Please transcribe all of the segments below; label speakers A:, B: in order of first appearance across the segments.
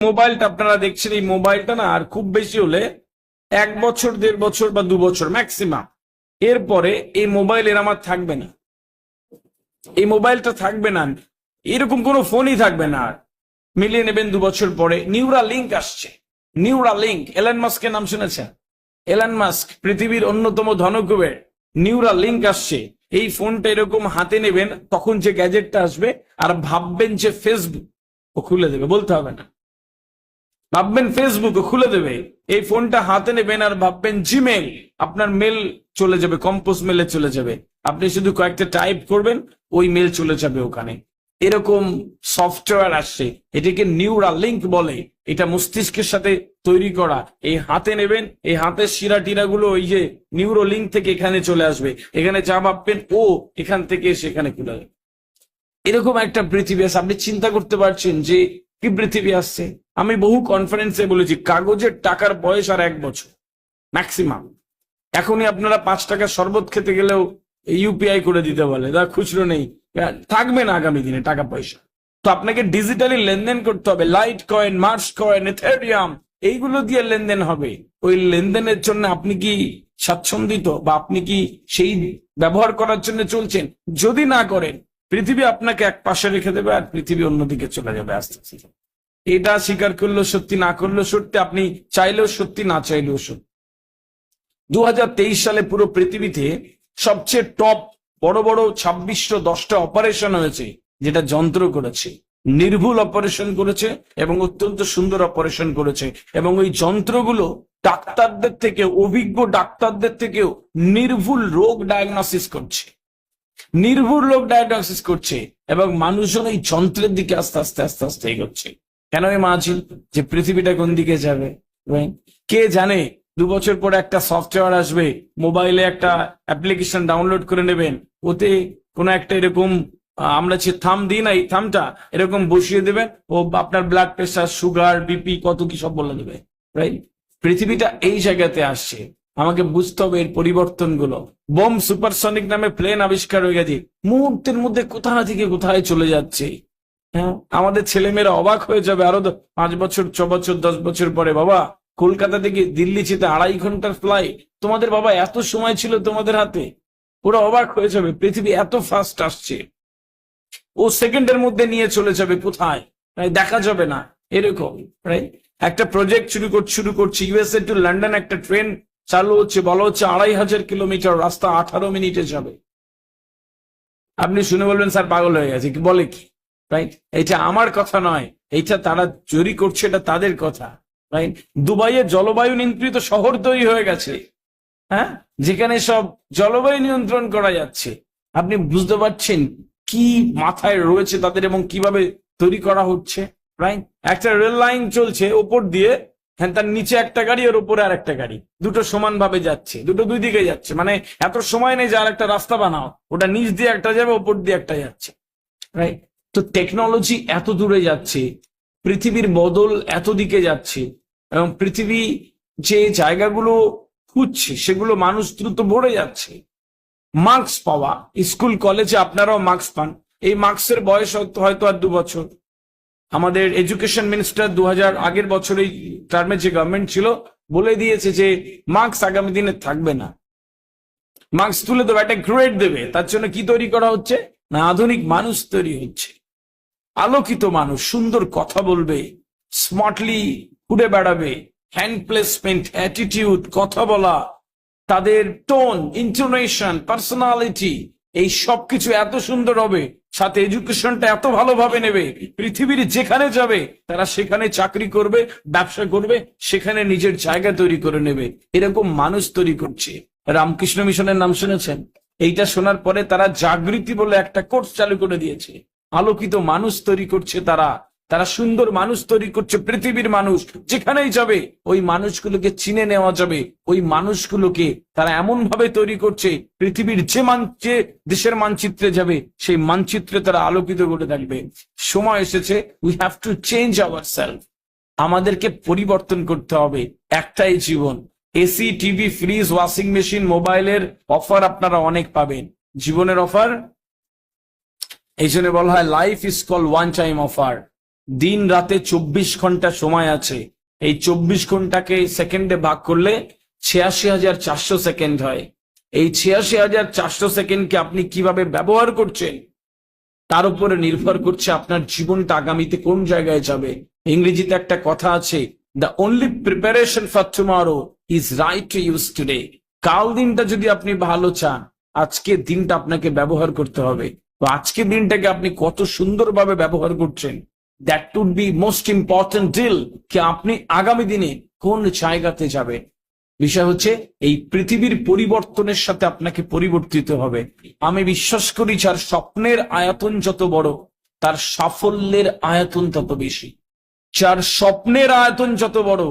A: মোবাইলটা আপনারা দেখছেন, এই মোবাইলটা না আর খুব বেশি হলে 1 বছর 1.5 বছর বা 2 বছর ম্যাক্সিমাম, এরপরে এই মোবাইল এর আমার থাকবে না, এই মোবাইলটা থাকবে না, এরকম কোনো ফোনই থাকবে না আর। মিলিয়ে নেবেন 2 বছর পরে। নিউরা লিঙ্ক আসছে, নিউরা লিঙ্ক, এলন মাস্কের নাম শুনেছেন? এলন মাস্ক পৃথিবীর অন্যতম ধনকুবের। নিউরা লিঙ্ক আসছে, এই ফোনটা এরকম হাতে নেবেন, তখন যে গ্যাজেটটা আসবে আর ভাববেন যে ফেসবুক, ও খুলে দেবে, বলতে হবে না। ভাববেন ফেসবুক, ও খুলে দেবে। এই ফোনটা হাতে নেবেন আর ভাববেন জিমেল, আপনার মেল চলে যাবে, কম্পোজ মেলে চলে যাবে। আপনি শুধু কয়েকটা টাইপ করবেন, ওই মেল চলে যাবে ওখানে। এরকম সফটওয়্যার আসছে, এটাকে নিউরা লিঙ্ক বলে। এটা মস্তিষ্কের সাথে তৈরি করা। এই হাতে নেবেন, এই হাতের শিরা টিরা গুলো ওই যে নিউরো লিঙ্ক থেকে এখানে চলে আসবে, এখানে যা ভাববেন ও এখান থেকে সেখানে খুলে যাবে। এরকম একটা পৃথিবী আছে। আপনি চিন্তা করতে পারছেন যে কি পৃথিবী আসছে? আমি বহু কনফারেন্সে বলেছি, কাগজের টাকার বয়স আর 1 বছর ম্যাক্সিমাম। এখনই আপনারা 5 টাকার শরবত খেতে গেলেও ইউপিআই করে দিতে বলে, খুচরো নেই, থাকবে না আগামী দিনে টাকা পয়সা। তো আপনাকে ডিজিটালি লেনদেন করতে হবে। Litecoin, Mars coin, Ethereum, এইগুলো দিয়ে লেনদেন হবে। ওই লেনদেনের জন্য আপনি কি স্বাচ্ছন্দ্যিত, বা আপনি কি সেই ব্যবহার করার জন্য চলছেন? যদি না করেন, পৃথিবী আপনাকে এক পাশে রেখে দেবে আর পৃথিবী অন্যদিকে চলে যাবে আস্তে আস্তে। এটা স্বীকার করলেও সত্যি, না করলেও সত্যি, আপনি চাইলেও সত্যি, না চাইলেও সত্যি। 2023 সালে পুরো পৃথিবীতে সবচেয়ে টপ বড় বড় 2610টা অপারেশন হয়েছে, যেটা যন্ত্র করেছে। নির্ভুল অপারেশন করেছে এবং অত্যন্ত সুন্দর অপারেশন করেছে। এবং ওই যন্ত্রগুলো ডাক্তারদের থেকে, অভিজ্ঞ ডাক্তারদের থেকেও নির্ভুল রোগ ডায়াগনোসিস করছে, নির্ভুল রোগ ডায়াগনোসিস করছে। এবং মানুষজন এই যন্ত্রের দিকে আস্তে আস্তে আস্তে আস্তে এগোচ্ছে। কেন এই মাঝিল যে পৃথিবীটা কোন দিকে যাবে? কে জানে? 2 বছর পরে একটা সফটওয়্যার আসবে, মোবাইলে একটা অ্যাপ্লিকেশন ডাউনলোড করে নেবেন, ওতে কোনো একটা এরকম আমরা যে থাম দিই না, এই থামটা এরকম বসিয়ে দেবেন, ও আপনার ব্লাড প্রেশার, সুগার, বিপি, কত কি সব বলে দেবে। রাইট? পৃথিবীটা এই জায়গাতে আসছে। আমাকে বুঝতে হবে এর পরিবর্তনগুলো। বোম সুপারসনিক নামে প্লেন আবিষ্কার হয়ে গেছে, মুহূর্তের মধ্যে কোথা থেকে কোথায় চলে যাচ্ছে। হ্যাঁ, আমাদের ছেলেমেয়েরা অবাক হয়ে যাবে আরো 5 বছর, 6 বছর, 10 বছর পরে, বাবা কলকাতা থেকে দিল্লি যেতে 2.5 ঘন্টার ফ্লাইট, তোমাদের বাবা এত সময় ছিল তোমাদের হাতে। ওরা অবাক হয়ে যাবে, পৃথিবী এত ফাস্ট আসছে। ও সেকেন্ডের মধ্যে নিয়ে চলে যাবে কোথায়, দেখা যাবে না। এরকম রাইট? একটা প্রজেক্ট শুরু করছি, ইউএসএ টু লন্ডন একটা ট্রেন চালু হচ্ছে, বলা হচ্ছে 2500 কিলোমিটার রাস্তা 18 মিনিটে যাবে। আপনি শুনে বলবেন স্যার পাগল হয়ে গেছে, কি বলে কি? রাইট? এটা আমার কথা নয়, এইটা তারা তৈরি করছে, এটা তাদের কথা। রাইট? দুবাইয়ে জলবায়ু নিয়ন্ত্রিত শহর তৈরি হয়ে গেছে, হ্যাঁ, যেখানে সব জলবায়ু নিয়ন্ত্রণ করা যাচ্ছে। আপনি বুঝতে পারছেন কি মাথায় রয়েছে তাদের এবং কিভাবে তৈরি করা হচ্ছে। রাইট? একটা রেল লাইন চলছে ওপর দিয়ে, হ্যাঁ, তার নিচে একটা গাড়ি, ওর উপরে আর একটা গাড়ি, দুটো সমান ভাবে যাচ্ছে, দুটো দুই দিকে যাচ্ছে। মানে এত সময় নেই যে আর একটা রাস্তা বানাও, ওটা নিচ দিয়ে একটা যাবে, ওপর দিয়ে একটা যাচ্ছে। রাইট? তো টেকনোলজি এত দূরে যাচ্ছে, পৃথিবীর বদল এত দিকে যাচ্ছে, এবং পৃথিবী যে জায়গাগুলো খুঁজছে সেগুলো মানুষ দ্রুত ভরে যাচ্ছে। মার্কস পাওয়া, স্কুল কলেজে আপনারাও মার্কস পান, এই মার্কসের বয়স হয়তো আর 2 বছর। আমাদের এডুকেশন মিনিস্টার 2000 আগের বছর এই টার্মে যে গভর্নমেন্ট ছিল, বলে দিয়েছে যে মার্কস আগামী দিনে থাকবে না, মার্কস তুলে দেবে, একটা গ্রেড দেবে। তার জন্য কি তৈরি করা হচ্ছে না, আধুনিক মানুষ তৈরি হচ্ছে, আলোকিত মানুষ, সুন্দর কথা বলবে, স্মার্টলি ঘুরে বেড়াবে, হ্যান্ড প্লেসমেন্ট, অ্যাটিটিউড, কথা বলা, তাদের টোন, ইন্টোনেশন, পার্সোনালিটি, এই সবকিছু এত সুন্দর হবে। সাথে এডুকেশনটা এত ভালোভাবে নেবে, পৃথিবীর যেখানে যাবে তারা সেখানে চাকরি করবে, ব্যবসা করবে, সেখানে নিজের জায়গা তৈরি করে নেবে। এরকম মানুষ তৈরি করছে। রামকৃষ্ণ মিশনের নাম শুনেছেন? এইটা শোনার পরে তারা জাগৃতি বলে একটা কোর্স চালু করে দিয়েছে। আলোকিত মানুষ তৈরি করছে তারা, তারা সুন্দর মানুষ তৈরি করছে। পৃথিবীর মানুষ যেখানেই যাবে ওই মানুষগুলোকে চিনে নেওয়া যাবে, ওই মানুষগুলোকে তারা এমন ভাবে তৈরি করছে, পৃথিবীর যে দেশের মানচিত্রে যাবে সেই মানচিত্রে তারা আলোকিত করে থাকবে। সময় এসেছে, we have to change ourselves. আমাদেরকে পরিবর্তন করতে হবে। একটাই জীবন। AC, TV, fridge, washing machine, মোবাইলের অফার আপনারা অনেক পাবেন, জীবনের অফার এই জন্য বলা হয় life is call one time offer. দিন রাতে 24 ঘন্টা সময় আছে। এই 24 ঘন্টাকে সেকেন্ডে ভাগ করলে 86,400 সেকেন্ড হয়। এই 86,400 সেকেন্ডকে আপনি কিভাবে ব্যবহার করছেন তার উপরে নির্ভর করছে আপনার জীবনটা আগামীতে কোন জায়গায় যাবে। ইংরেজিতে একটা কথা আছে, the only preparation for tomorrow is right to use today. কাল দিনটা যদি আপনি ভালো চান, আজকে দিনটা আপনাকে ব্যবহার করতে হবে। তো আজকে দিনটাকে আপনি কত সুন্দরভাবে ব্যবহার করছেন, that would be most important deal, কি আপনি আগামী দিনে কোন জায়গাতে যাবেন। বিষয় হচ্ছে এই পৃথিবীর পরিবর্তনের সাথে আপনাকে পরিবর্তিত হবে। আমি বিশ্বাস করি যার স্বপ্নের আয়তন যত বড়, তার সাফল্যের আয়তন তত বেশি। যার স্বপ্নের আয়তন যত বড়,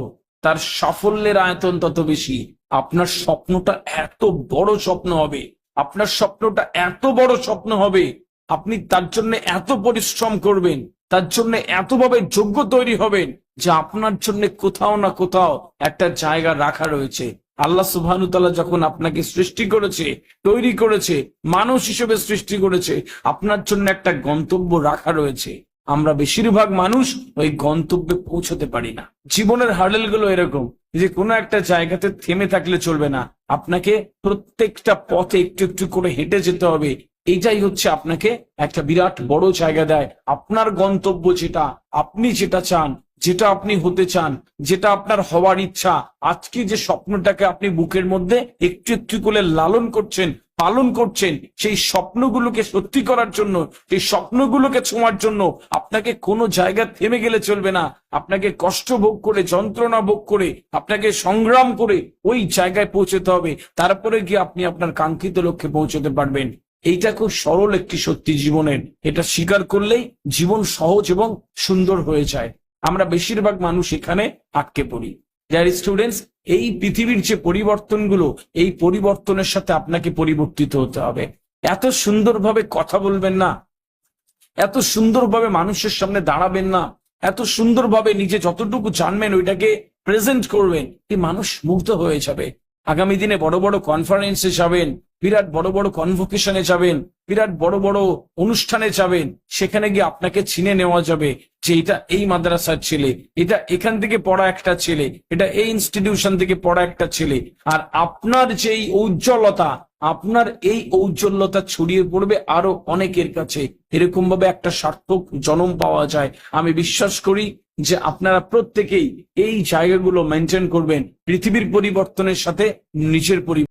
A: তার সাফল্যের আয়তন তত বেশি। আপনার স্বপ্নটা এত বড় স্বপ্ন হবে, আপনার স্বপ্নটা এত বড় স্বপ্ন হবে, আপনি তার জন্য এত পরিশ্রম করবেন, তার জন্য এতভাবে যোগ্য তৈরি হবেন যে আপনার জন্য কোথাও না কোথাও একটা জায়গা রাখা রয়েছে। আল্লাহ সুবহানাহু ওয়া তাআলা যখন আপনাকে সৃষ্টি করেছে, তৈরি করেছে, মানুষ হিসেবে সৃষ্টি করেছে, আপনার জন্য একটা গন্তব্য রাখা রয়েছে। আমরা বেশিরভাগ মানুষ ওই গন্তব্যে পৌঁছতে পারি না। জীবনের হার্ডেল গুলো এরকম যে কোনো একটা জায়গাতে থেমে থাকলে চলবে না, আপনাকে প্রত্যেকটা পথে একটু একটু করে হেঁটে যেতে হবে। এইটাই হচ্ছে আপনাকে একটা বিরাট বড় জায়গা দেয়। আপনার গন্তব্য যেটা, আপনি যেটা চান, যেটা আপনি হতে চান, যেটা আপনার হওয়ার ইচ্ছা, আজকে যে স্বপ্নটাকে আপনি বুকের মধ্যে একটু একটু করে লালন করছেন, পালন করছেন, সেই স্বপ্নগুলোকে সত্যি করার জন্য, সেই স্বপ্নগুলোকে ছোঁয়ার জন্য আপনাকে কোনো জায়গা থেমে গেলে চলবে না। আপনাকে কষ্ট ভোগ করে, যন্ত্রণা ভোগ করে, আপনাকে সংগ্রাম করে ওই জায়গায় পৌঁছতে হবে। তারপরে গিয়ে আপনি আপনার কাঙ্ক্ষিত লক্ষ্যে পৌঁছতে পারবেন। এইটা খুব সরল একটি সত্যি জীবনের। এটা স্বীকার করলেই জীবন সহজ এবং সুন্দর হয়ে যায়। আমরা বেশিরভাগ মানুষ এখানে আটকে পড়ি। ডিয়ার স্টুডেন্টস, এই পৃথিবীর যে পরিবর্তনগুলো, এই পরিবর্তনের সাথে আপনাকে পরিবর্তিত হতে হবে। এত সুন্দরভাবে কথা বলবেন না, এত সুন্দরভাবে মানুষের সামনে দাঁড়াবেন না, এত সুন্দরভাবে নিজে যতটুকু জানবেন ওইটাকে প্রেজেন্ট করবেন, এই মানুষ মুগ্ধ হয়ে যাবে। আগামী দিনে বড় বড় কনফারেন্সে যাবেন, বিরাট বড় বড় কনভোকেশনে যাবেন, বিরাট বড় বড় অনুষ্ঠানে যাবেন, সেখানে গিয়ে আপনাকে চিনে নেওয়া যাবে যে এটা এই মাদ্রাসার ছেলে, এটা এখান থেকে পড়া একটা ছেলে, এটা এই ইনস্টিটিউশন থেকে পড়া একটা ছেলে। আর আপনার যে এই ঔজ্জ্বলতা, আপনার এই ঔজ্জ্বলতা ছড়িয়ে পড়বে আরো অনেকের কাছে। এরকম ভাবে একটা সার্থক জন্ম পাওয়া যায়। আমি বিশ্বাস করি যে আপনারা প্রত্যেকেই এই জায়গাগুলো মেনটেন করবেন, পৃথিবীর পরিবর্তনের সাথে নিজের পরিবর্তন